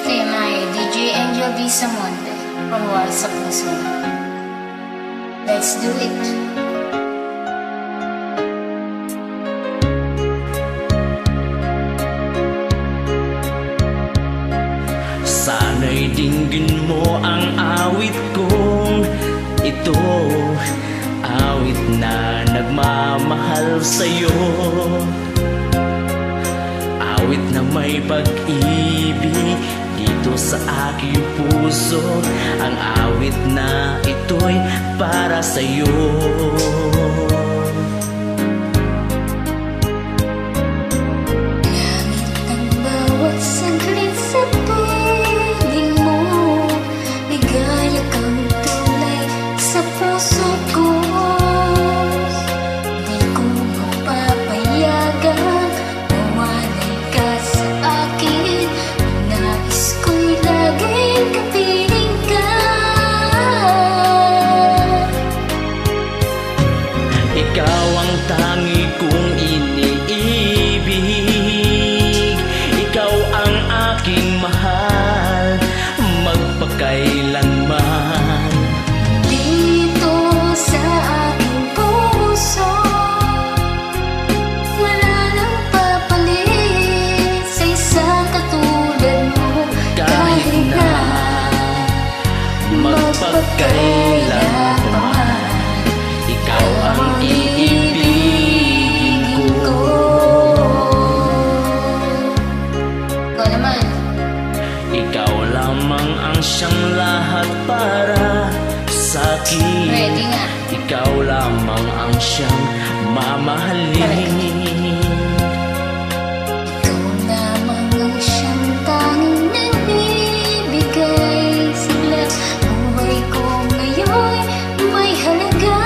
FTMI, DJ Angel D. Samonte, Pangwal sa Puso. Let's do it! Sana'y dinggin mo ang awit kong ito, awit na nagmamahal sa'yo, awit na may pag-ibig dito sa aking puso. Ang awit na ito'y para sa'yo. Ikaw ang tangi kong iniibig, ikaw ang aking mahal, magpakailanman. Dito sa aking puso, wala nang papalit sa isang katulad mo. Kahit na magpakailanman, ikaw ang iibigin ko. Ikaw naman. Ikaw lamang ang siyang lahat para sa'kin. Ready nga. Ikaw lamang ang siyang mamahalin. Ikaw lamang ang siyang tanging nagbibigay sigla. Buhay ko ngayon may halaga.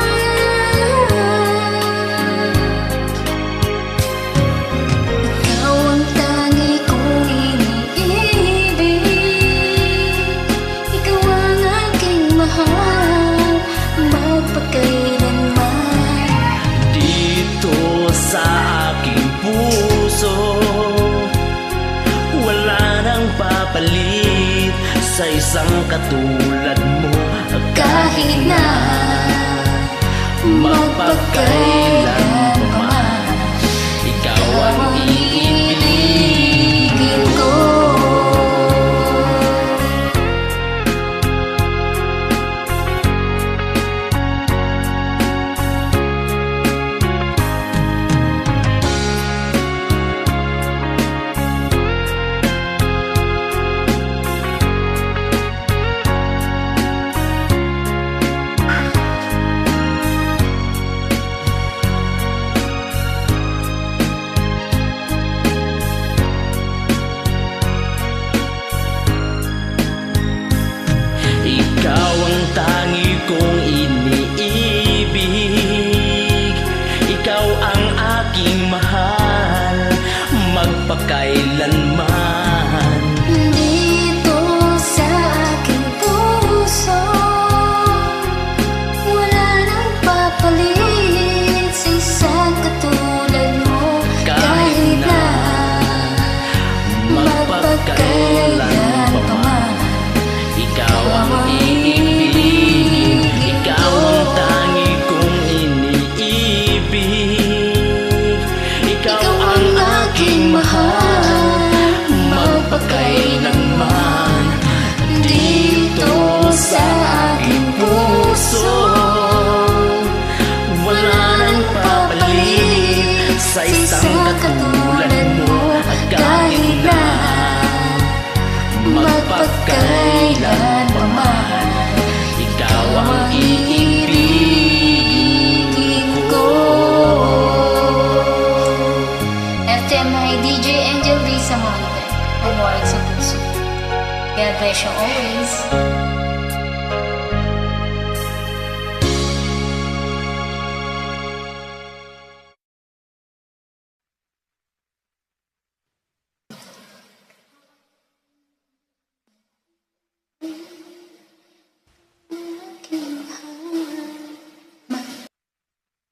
Ikaw ang tangi kong iniibig, ikaw ang aking mahal, magpakailanman. Dito sa aking puso, wala nang papalit sa isang katulad mo. Kahit na magpakailan pa man, ikaw ang iibigin ko. Ikaw ang tangi kong iniibig, ikaw ang aking mahal, magpakailanman. dito sa aking puso, wala nang papalit sa isang katulad mo. Kahit na magpakailan pa man, ikaw ang iibigin, ikaw ang tangi kong iniibig, ikaw ang aking mahal, magpakailanman. Dito sa aking puso, wala nang papalit sa isang katulad mo. Kahit na magpakailan pa man, ikaw ang iibigin ko. FTMI, DJ Angel D. Samonte, Pangwal sa Puso. God bless you always.